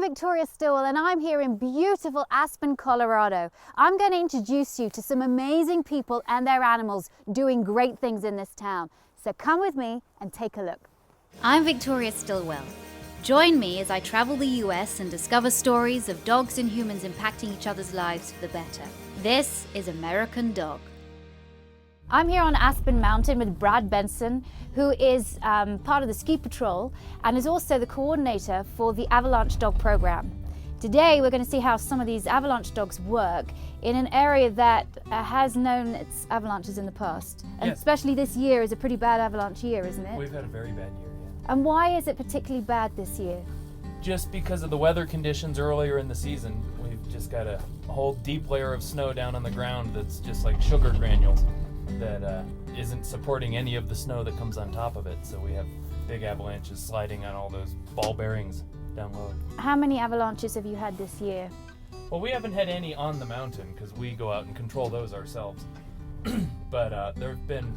Victoria Stilwell and I'm here in beautiful Aspen, Colorado. I'm going to introduce you to some amazing people and their animals doing great things in this town. So come with me and take a look. I'm Victoria Stilwell. Join me as I travel the US and discover stories of dogs and humans impacting each other's lives for the better. This is American Dog. I'm here on Aspen Mountain with Brad Benson, who is part of the Ski Patrol and is also the coordinator for the Avalanche Dog Program. Today we're going to see how some of these avalanche dogs work in an area that has known its avalanches in the past. And yes. Especially this year is a pretty bad avalanche year, isn't it? We've had a very bad year, yeah. And why is it particularly bad this year? Just because of the weather conditions earlier in the season. We've just got a whole deep layer of snow down on the ground that's just like sugar granules that isn't supporting any of the snow that comes on top of it. So we have big avalanches sliding on all those ball bearings down low. How many avalanches have you had this year? Well, we haven't had any on the mountain because we go out and control those ourselves. But there have been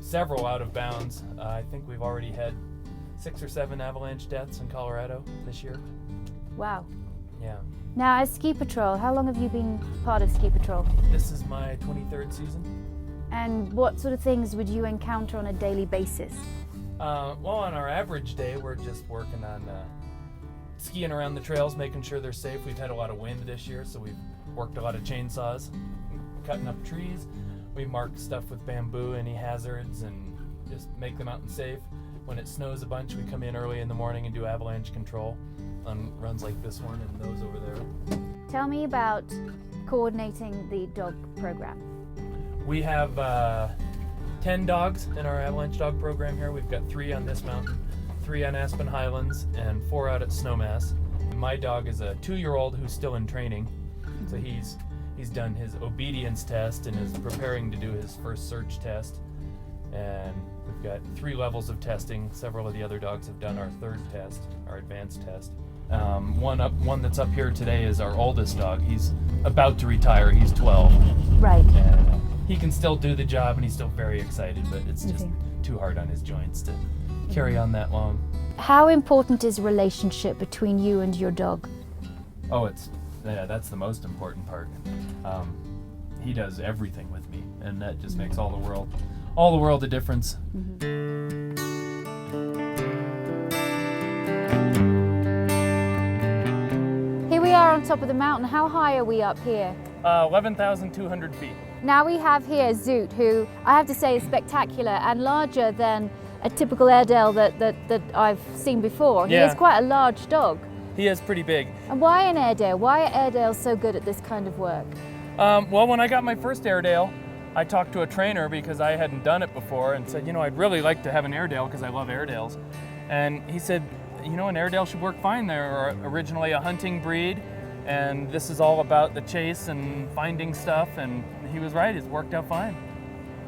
several out of bounds. I think we've already had 6 or 7 avalanche deaths in Colorado this year. Wow. Yeah. Now, as Ski Patrol, how long have you been part of Ski Patrol? This is my 23rd season. And what sort of things would you encounter on a daily basis? Well, on our average day, we're just working on skiing around the trails, making sure they're safe. We've had a lot of wind this year, so we've worked a lot of chainsaws, cutting up trees. We mark stuff with bamboo, any hazards, and just make the mountain safe. When it snows a bunch, we come in early in the morning and do avalanche control on runs like this one and those over there. Tell me about coordinating the dog program. We have 10 dogs in our Avalanche Dog Program here. We've got 3 on this mountain, 3 on Aspen Highlands, and 4 out at Snowmass. My dog is a 2-year-old who's still in training, so he's done his obedience test and is preparing to do his first search test. And we've got 3 levels of testing. Several of the other dogs have done our 3rd test, our advanced test. One that's up here today is our oldest dog. He's about to retire. He's 12. Right. And he can still do the job, and he's still very excited, but it's just too hard on his joints to carry on that long. How important is relationship between you and your dog? Oh, that's the most important part. He does everything with me, and that just makes all the world a difference. Here we are on top of the mountain. How high are we up here? 11,200 feet. Now we have here Zoot, who I have to say is spectacular and larger than a typical Airedale that I've seen before. He Yeah. is quite a large dog. He is pretty big. And why an Airedale? Why are Airedales so good at this kind of work? Well, when I got my first Airedale, I talked to a trainer because I hadn't done it before and said, I'd really like to have an Airedale because I love Airedales. And he said, an Airedale should work fine. They're originally a hunting breed, and this is all about the chase and finding stuff, and he was right, it's worked out fine.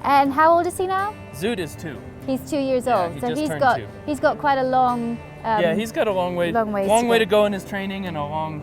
And how old is he now? Zoot is 2. He's 2 years Yeah, old, he so just he's turned got 2. he's got quite a long Yeah, he's got a long way ways to go in his training and a long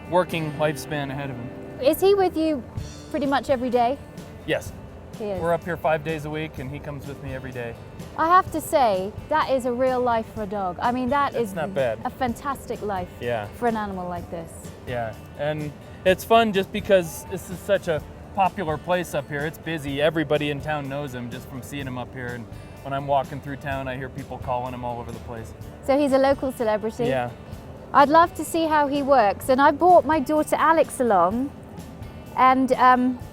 working lifespan ahead of him. Is he with you pretty much every day? Yes. He is. We're up here 5 days a week, and he comes with me every day. I have to say, that is a real life for a dog. I mean, That's is not bad. a fantastic life Yeah. for an animal like this. Yeah, and it's fun just because this is such a popular place up here. It's busy. Everybody in town knows him just from seeing him up here. And when I'm walking through town, I hear people calling him all over the place. So he's a local celebrity? Yeah. I'd love to see how he works. And I brought my daughter Alex along. And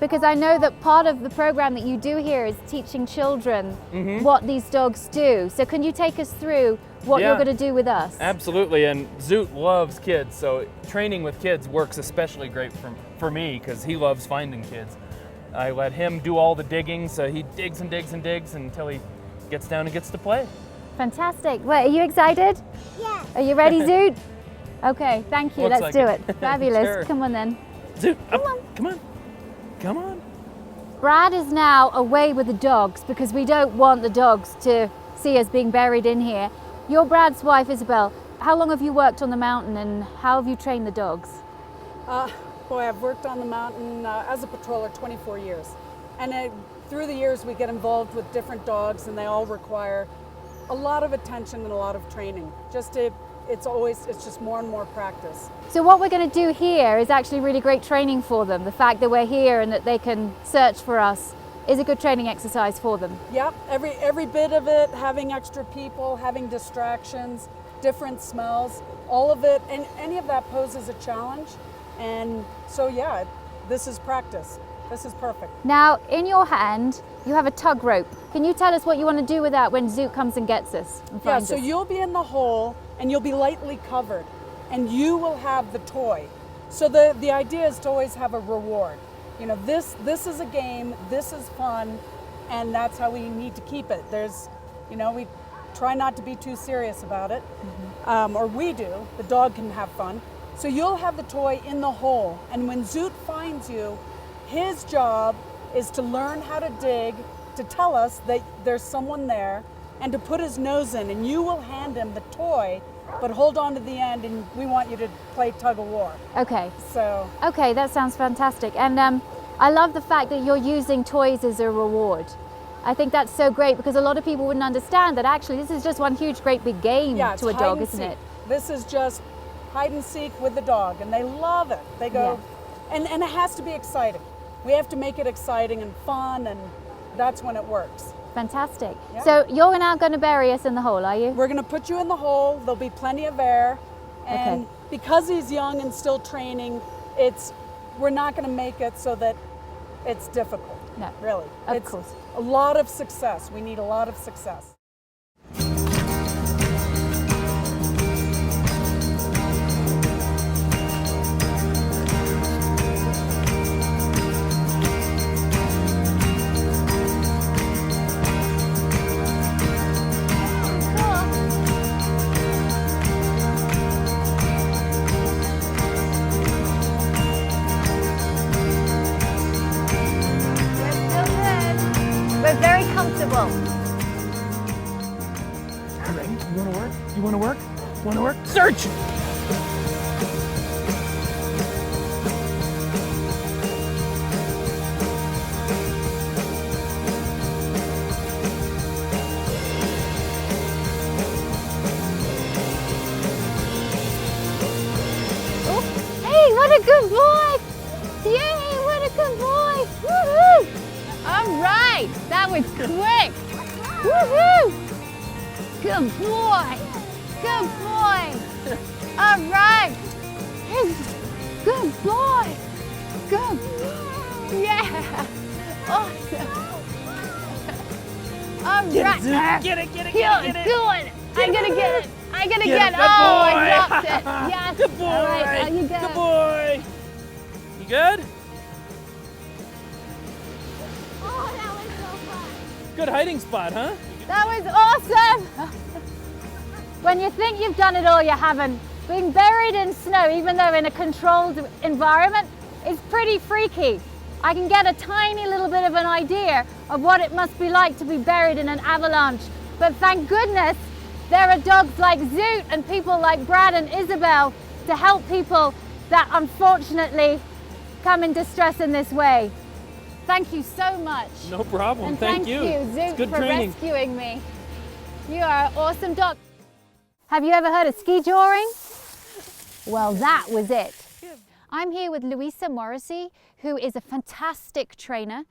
because I know that part of the program that you do here is teaching children what these dogs do. So can you take us through what you're going to do with us? Absolutely, and Zoot loves kids, so training with kids works especially great for me because he loves finding kids. I let him do all the digging, so he digs and digs and digs until he gets down and gets to play. Fantastic. Well, are you excited? Yeah. Are you ready, Zoot? Okay, thank you. Looks Let's like do it. Fabulous. Sure. Come on then. Zoot, up. Come on. Brad is now away with the dogs because we don't want the dogs to see us being buried in here. You're Brad's wife, Isabel. How long have you worked on the mountain and how have you trained the dogs? Boy, I've worked on the mountain as a patroller 24 years. And through the years, we get involved with different dogs, and they all require a lot of attention and a lot of training just to it's just more and more practice. So what we're going to do here is actually really great training for them. The fact that we're here and that they can search for us is a good training exercise for them. Yep, every bit of it, having extra people, having distractions, different smells, all of it, and any of that poses a challenge. And so yeah, this is practice. This is perfect. Now, in your hand, you have a tug rope. Can you tell us what you want to do with that when Zoot comes and gets us and Yeah, finds so us? you'll be in the hole and you'll be lightly covered and you will have the toy. So the idea is to always have a reward. You know, this is a game, this is fun, and that's how we need to keep it. There's, you know, we try not to be too serious about it, or we do. The dog can have fun. So you'll have the toy in the hole, and when Zoot finds you, his job is to learn how to dig, to tell us that there's someone there, and to put his nose in, and you will hand him the toy, but hold on to the end, and we want you to play tug of war. Okay. So Okay, that sounds fantastic. And I love the fact that you're using toys as a reward. I think that's so great because a lot of people wouldn't understand that actually this is just one huge great big game yeah, it's to a hide dog, and isn't seek. it? This is just hide and seek with the dog, and they love it. They go, and it has to be exciting. We have to make it exciting and fun, and that's when it works. Fantastic. Yeah. So you're now going to bury us in the hole, are you? We're going to put you in the hole. There'll be plenty of air, and Okay. because he's young and still training, we're not going to make it so that it's difficult. No, Really, of it's course. a lot of success. We need a lot of success. We're very comfortable. You ready? You want to work? You want to work? Want to work? Search! Oh, hey, what a good boy! Yay, what a good boy! Woohoo! All right, that was quick. Woohoo! Good boy. Good boy. All right. Good boy. Good. Yeah. Awesome. All right. Get it, Good. Good. I'm gonna get it. I'm gonna get it. Good Oh, I boy. dropped it. Yes. Good boy. All right. Oh, you go. Good boy. You good? Oh, that was so fun. Good hiding spot, huh? That was awesome! When you think you've done it all, you haven't. Being buried in snow, even though in a controlled environment, is pretty freaky. I can get a tiny little bit of an idea of what it must be like to be buried in an avalanche. But thank goodness there are dogs like Zoot and people like Brad and Isabel to help people that unfortunately come in distress in this way. Thank you so much. No problem. And Thank you. Zoot, It's good for training. rescuing me. You are an awesome dog. Have you ever heard of skijoring? Well, that was it. I'm here with Louisa Morrissey, who is a fantastic trainer,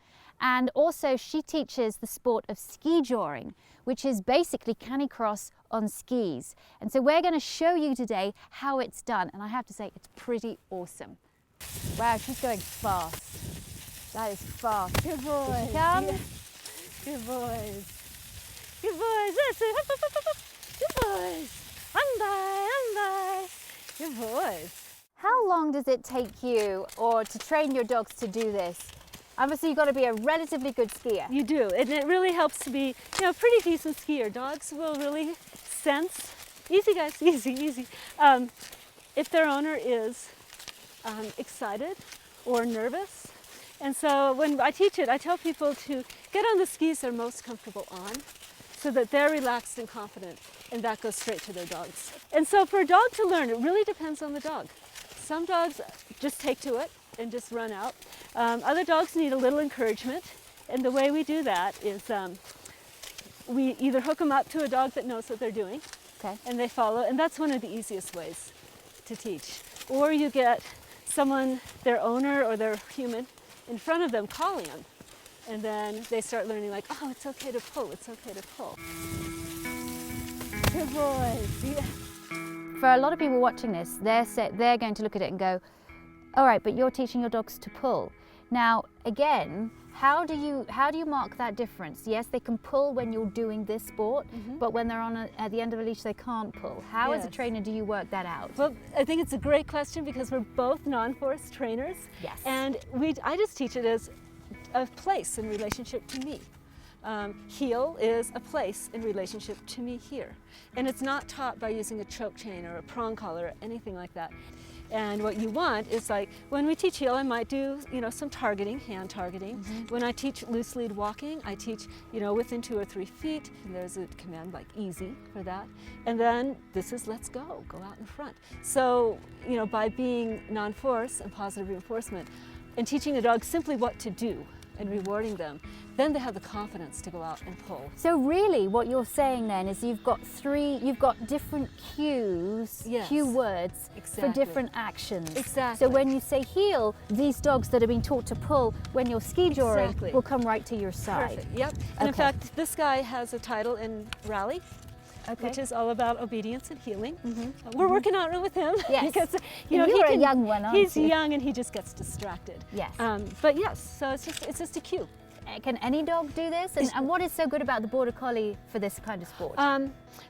and also she teaches the sport of skijoring, which is basically canicross on skis. And so we're going to show you today how it's done, and I have to say it's pretty awesome. Wow, she's going fast. That is fast. Good boys. Come. Yeah. Good boys. Good boys. Good boys. Bye. Good boys. How long does it take you or to train your dogs to do this? Obviously you've got to be a relatively good skier. You do, and it really helps to be, a pretty decent skier. Dogs will really sense, easy guys, easy, if their owner is excited or nervous. And so when I teach it, I tell people to get on the skis they're most comfortable on so that they're relaxed and confident, and that goes straight to their dogs. And so for a dog to learn, it really depends on the dog. Some dogs just take to it and just run out. Other dogs need a little encouragement, and the way we do that is we either hook them up to a dog that knows what they're doing, Okay. And they follow, and that's one of the easiest ways to teach. Or you get someone, their owner or their human, in front of them calling them. And then they start learning like, oh, it's okay to pull, it's okay to pull. Good boys, yeah. For a lot of people watching this, they're going to look at it and go, all right, but you're teaching your dogs to pull. Now, again, how do you mark that difference? Yes, they can pull when you're doing this sport, but when they're at the end of a leash, they can't pull. How, as a trainer, do you work that out? Well, I think it's a great question because we're both non-force trainers. Yes. And I just teach it as a place in relationship to me. Heel is a place in relationship to me here. And it's not taught by using a choke chain or a prong collar or anything like that. And what you want is, like, when we teach heel, I might do, some targeting, hand targeting. When I teach loose lead walking, I teach, within 2 or 3 feet. And there's a command like easy for that. And then this is let's go out in front. So, by being non-force and positive reinforcement and teaching the dog simply what to do and rewarding them, then they have the confidence to go out and pull. So really what you're saying then is you've got different cues, Yes. cue words Exactly. for different actions. Exactly. So when you say heel, these dogs that have been taught to pull, when you're skijoring, Exactly. will come right to your side. Perfect, yep. And in Okay. fact, this guy has a title in rally, Okay. which is all about obedience and healing. We're working on it with him. Yes. Because, And you're a young one, aren't he's you? young and he just gets distracted. Yes. But yes, so it's just a cue. Can any dog do this? And what is so good about the Border Collie for this kind of sport?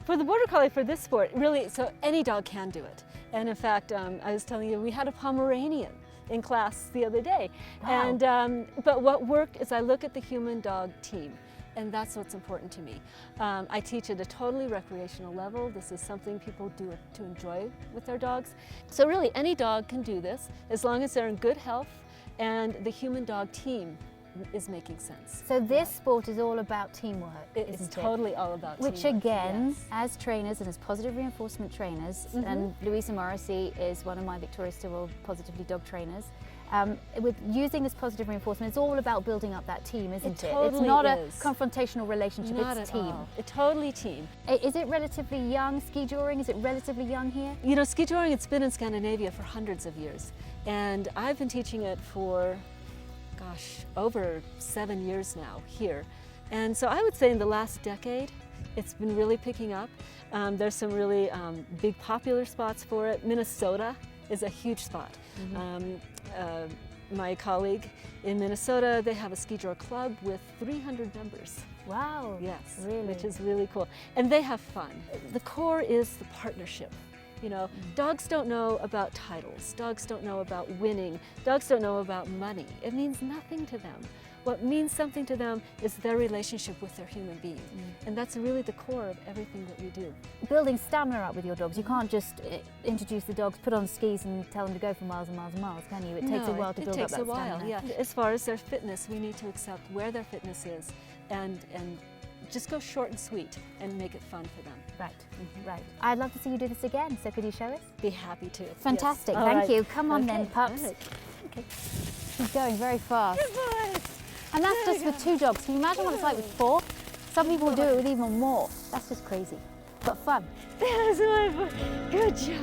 For the Border Collie for this sport, really, so any dog can do it. And in fact, I was telling you, we had a Pomeranian in class the other day. Wow. And, but what worked is I look at the human-dog team. And that's what's important to me. I teach at a totally recreational level. This is something people do to enjoy with their dogs. So really, any dog can do this as long as they're in good health and the human-dog team is making sense. So this sport is all about teamwork, It's isn't it? totally all about Which teamwork, again, yes. as trainers and as positive reinforcement trainers, and Louisa Morrissey is one of my Victoria Stilwell positively dog trainers, with using this positive reinforcement, it's all about building up that team, isn't it? It's totally not is. a confrontational relationship, Not it's at team. all. It's totally team. Is it relatively young, skijoring? Is it relatively young here? Skijoring, it's been in Scandinavia for hundreds of years. And I've been teaching it for, gosh, over 7 years now here. And so I would say in the last decade, it's been really picking up. There's some really big popular spots for it. Minnesota is a huge spot. My colleague in Minnesota, they have a Skijoring club with 300 members. Wow. Yes, Really? which is really cool. And they have fun. The core is the partnership. Dogs don't know about titles. Dogs don't know about winning. Dogs don't know about money. It means nothing to them. What means something to them is their relationship with their human being. And that's really the core of everything that we do. Building stamina up with your dogs, you can't just introduce the dogs, put on skis and tell them to go for miles and miles and miles, can you? It takes a while to build up that It takes a while, stamina. yeah. As far as their fitness, we need to accept where their fitness is and just go short and sweet and make it fun for them. Right, right. I'd love to see you do this again, so could you show us? Be happy to. Yes. Fantastic, All thank right. you. Come on then, Okay, pups. all right. Okay. She's going very fast. Good boys. And that's just with 2 dogs. Can you imagine what it's like with 4? Some people will do it with even more. That's just crazy, but fun. That's my boy. Good job.